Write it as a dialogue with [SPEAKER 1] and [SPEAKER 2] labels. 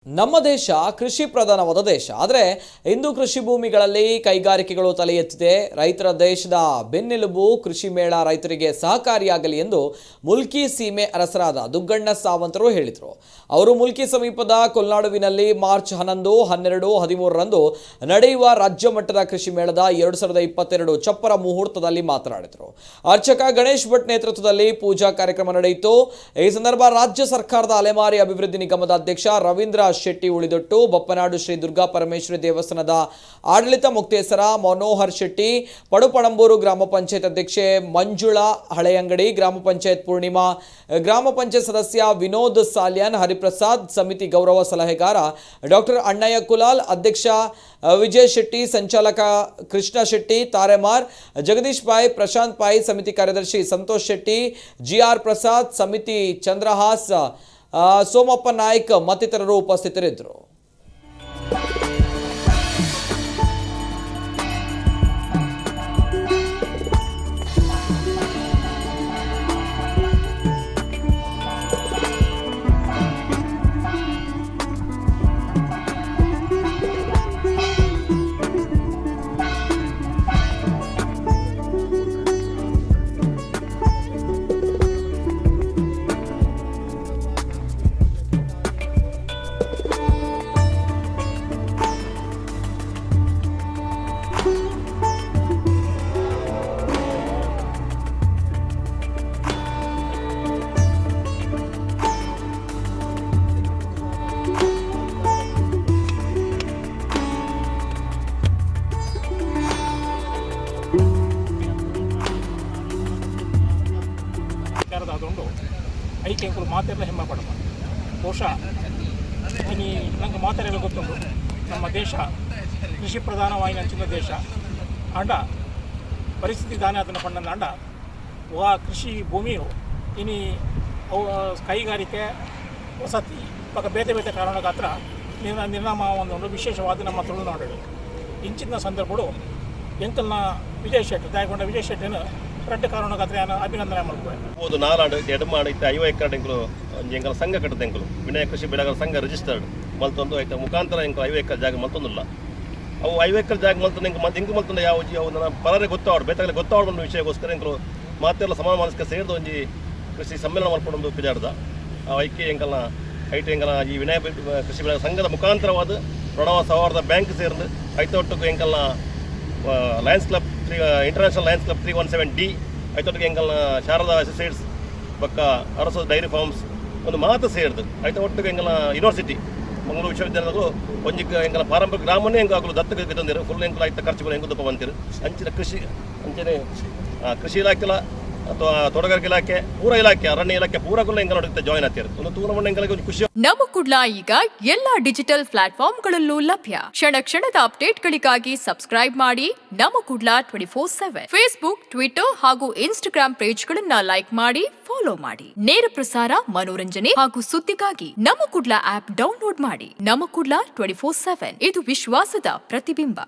[SPEAKER 1] ನಮ್ಮ ದೇಶ ಕೃಷಿ ಪ್ರಧಾನವಾದ ದೇಶ. ಆದರೆ ಇಂದು ಕೃಷಿ ಭೂಮಿಗಳಲ್ಲಿ ಕೈಗಾರಿಕೆಗಳು ತಲೆ ಎತ್ತಿದೆ. ರೈತರ ದೇಶದ ಬೆನ್ನೆಲುಬು ಕೃಷಿ ಮೇಳ ರೈತರಿಗೆ ಸಹಕಾರಿಯಾಗಲಿ ಎಂದು ಮುಲ್ಕಿ ಸೀಮೆ ಅರಸರಾದ ದುಗ್ಗಣ್ಣ ಸಾವಂತರು ಹೇಳಿದರು. ಅವರು ಮುಲ್ಕಿ ಸಮೀಪದ ಕೊಲ್ನಾಡುವಿನಲ್ಲಿ ಮಾರ್ಚ್ 11, 12, 13ರಂದು ನಡೆಯುವ ರಾಜ್ಯ ಮಟ್ಟದ ಕೃಷಿ ಮೇಳದ 2022 ಚಪ್ಪರ ಮುಹೂರ್ತದಲ್ಲಿ ಮಾತನಾಡಿದರು. ಅರ್ಚಕ ಗಣೇಶ್ ಭಟ್ ನೇತೃತ್ವದಲ್ಲಿ ಪೂಜಾ ಕಾರ್ಯಕ್ರಮ ನಡೆಯಿತು. ಈ ಸಂದರ್ಭ ರಾಜ್ಯ ಸರ್ಕಾರದ ಅಲೆಮಾರಿ ಅಭಿವೃದ್ಧಿ ನಿಗಮದ ಅಧ್ಯಕ್ಷ ರವೀಂದ್ರ ಶೆಟ್ಟಿ ಉಳಿದೊಟ್ಟು, ಬಪ್ಪನಾಡು ಶ್ರೀ ದುರ್ಗಾ ಪರಮೇಶ್ವರಿ ದೇವಸ್ಥಾನದ ಆಡಳಿತ ಮುಕ್ತೇಸರ ಮನೋಹರ್ ಶೆಟ್ಟಿ, ಪಡುಪಣಂಬೂರು ಗ್ರಾಮ ಪಂಚಾಯತ್ ಅಧ್ಯಕ್ಷೆ ಮಂಜುಳಾ ಹಳೆಯಂಗಡಿ, ಗ್ರಾಮ ಪಂಚಾಯತ್ ಪೂರ್ಣಿಮಾ, ಗ್ರಾಮ ಪಂಚಾಯತ್ ಸದಸ್ಯ ವಿನೋದ್ ಸಾಲ್ಯಾನ್, ಹರಿಪ್ರಸಾದ್, ಸಮಿತಿ ಗೌರವ ಸಲಹೆಗಾರ ಡಾಕ್ಟರ್ ಅಣ್ಣಯ್ಯ ಕುಲಾಲ್, ಅಧ್ಯಕ್ಷ ವಿಜಯ್ ಶೆಟ್ಟಿ, ಸಂಚಾಲಕ ಕೃಷ್ಣ ಶೆಟ್ಟಿ, ತಾರೆಮಾರ್, ಜಗದೀಶ್ ಪಾಯ್, ಪ್ರಶಾಂತ್ ಪಾಯ್, ಸಮಿತಿ ಕಾರ್ಯದರ್ಶಿ ಸಂತೋಷ್ ಶೆಟ್ಟಿ, ಜಿಆರ್ ಪ್ರಸಾದ್, ಸಮಿತಿ ಚಂದ್ರಹಾಸ್, ಸೋಮಪ್ಪ ನಾಯ್ಕ್ ಮತ್ತಿತರರು ಉಪಸ್ಥಿತರಿದ್ದರು.
[SPEAKER 2] ಅದೊಂದು ಐಕೆ ಅಂಕುಲು ಮಾತೆಲ್ಲ ಹೆಮ್ಮೆ ಪಡಮ ಬಹುಶಃ ಇನ್ನು ನಂಗೆ ಮಾತೆಲ್ಲ ಗೊತ್ತುಂಟು. ನಮ್ಮ ದೇಶ ಕೃಷಿ ಪ್ರಧಾನವಾಗಿ ನಂಚಿನ ದೇಶ ಅಂಡ ಪರಿಸ್ಥಿತಿ ದಾನೆ ಅದನ್ನು ಪಂಡ ಅಂಡ ಆ ಕೃಷಿ ಭೂಮಿಯು ಇನ್ನು ಅವು ಕೈಗಾರಿಕೆ ವಸತಿ ಪಕ್ಕ ಬೇತೆ ಬೇತೆ ಕಾರಣಕ್ಕೆ ಹತ್ರ ನಿರ್ನಾಮ ಒಂದು ವಿಶೇಷವಾದ ನಮ್ಮ ತುಳುನಾಡಲ್ಲಿ ಇಂಚಿನ ಸಂದರ್ಭಗಳು ಎಂಕಲ್ನ ವಿಜಯ್ ಶೆಟ್ಟಿ ದಯಗೊಂಡ ವಿಜಯ್ ಶೆಟ್ಟಿನ ரெண்டு காரணக்காத்திர அபிநந்தனை ಮಾಡ್ಕೊಳ್ಳಿ.
[SPEAKER 3] ಹೋದ ನಾಲಾಡು ಎಡಮಾಡ ಇತ್ತ 50 ಎಕರೆ ಎಂಕಲು ಎಂಕಲ ಸಂಘ ಕಟ್ಟದ ಎಂಕಲು ವಿನಯ ಕೃಷಿ ಬೆಳೆಗಾರ ಸಂಘ ರಿಜಿಸ್ಟರ್ಡ್ ಮಲ್ತೊಂದು ಐತ ಮುಖಾಂತರ ಎಂಕಲು 50 ಎಕರೆ ಜಾಗ ಮಲ್ತೊಂದಿಲ್ಲ. ಅವು 50 ಎಕರೆ ಜಾಗ ಮಲ್ತೊಂದು ಎಂಕ ಮತ್ತೆ ಇಂಕು ಮಲ್ತೊಂದು ಯಾವ ಜೀವ ನನ್ನ ಪರರೆ ಗೊತ್ತಾವಡು ಬೇತಾಗಲಿ ಗೊತ್ತಾವಡು ಒಂದು ವಿಷಯಕ್ಕೋಸ್ಕರ ಎಂಕಲು ಮಾತೆಲ್ಲ ಸಮಾನ ಮನಸ್ಕ ಸೇರಿದ ಒಂಜಿ ಕೃಷಿ ಸಮ್ಮೇಳನ ಮಾಡ್ಕೊಂಡು ಪಿಜಾಡ್ದ ಆ ಐಕ್ಯ ಎಂಕಲ್ನ ಐಟಿ ಎಂಕಲ ಈ ವಿನಯ ಕೃಷಿ ಬೆಳೆಗಾರ ಸಂಘದ ಮುಖಾಂತರವಾದ ಪ್ರಣವ ಸೌಹಾರ್ದ ಬ್ಯಾಂಕ್ ಸೇರಿದು ಐತೊಟ್ಟಿಗೆ ಎಂಕಲ್ನ lions club international lions club 317D ಐತೊಟ್ಟಿಗೆ ಎಂಕಲ್ನ ಶಾರದಾ ಅಸೋಸಿಯೇಟ್ಸ್ ಪಕ್ಕ ಅರಸು ಡೈರಿ ಫಾರ್ಮ್ಸ್ ಒಂದು ಮಾತು ಸೇರಿದು ಐತ ಒಟ್ಟಿಗೆ ಎಂಕಲ್ನ ಯೂನಿವರ್ಸಿಟಿ ಮಂಗಳೂರು ವಿಶ್ವವಿದ್ಯಾಲಯಗಳು ಒಂಜಿ ಎಂಕಲ ಪಾರಂಪರಿಕ ಗ್ರಾಮನೇ ಎಂಕಾಗಲು ದತ್ತಕ್ಕೆ ತಂದಿರು ಫುಲ್ ಎಂಕಲ ಐತ ಖರ್ಚು ಎಂಕುದಪ್ಪ ಬಂತಿರು ಅಂಚಿನ ಕೃಷಿ ಅಂಚನೆ ಕೃಷಿ ಇಲಾಖೆಲ ಅಥವಾ ತೋಟಗಾರಿಕೆ ಇಲಾಖೆ ಪೂರ ಇಲಾಖೆ ಅರಣ್ಯ ಇಲಾಖೆ ಪೂರಗಳು ಎಂಕಲ ನೋಡುತ್ತೆ ಜಾಯಿನ್ ಆಗ್ತಿರು ಒಂದು ಟೂರ್ನಮೆಂಟ್ ಎಂಕಲಿಗೆ ಒಂದು ಖುಷಿ.
[SPEAKER 4] ನಮ್ಮ ಕುಡ್ಲ ಈಗ ಎಲ್ಲಾ ಡಿಜಿಟಲ್ ಪ್ಲಾಟ್ಫಾರ್ಮ್ಗಳಲ್ಲೂ ಲಭ್ಯ. ಕ್ಷಣ ಕ್ಷಣದ ಅಪ್ಡೇಟ್ಗಳಿಗಾಗಿ ಸಬ್ಸ್ಕ್ರೈಬ್ ಮಾಡಿ ನಮ್ಮ ಕುಡ್ಲ 24/7 ಫೇಸ್ಬುಕ್, ಟ್ವಿಟರ್ ಹಾಗೂ ಇನ್ಸ್ಟಾಗ್ರಾಮ್ ಪೇಜ್ಗಳನ್ನ ಲೈಕ್ ಮಾಡಿ, ಫಾಲೋ ಮಾಡಿ. ನೇರ ಪ್ರಸಾರ, ಮನೋರಂಜನೆ ಹಾಗೂ ಸುದ್ದಿಗಾಗಿ ನಮ್ಮ ಕುಡ್ಲ ಆಪ್ ಡೌನ್ಲೋಡ್ ಮಾಡಿ. ನಮ್ಮ ಕುಡ್ಲ 24/7 ಇದು ವಿಶ್ವಾಸದ ಪ್ರತಿಬಿಂಬ.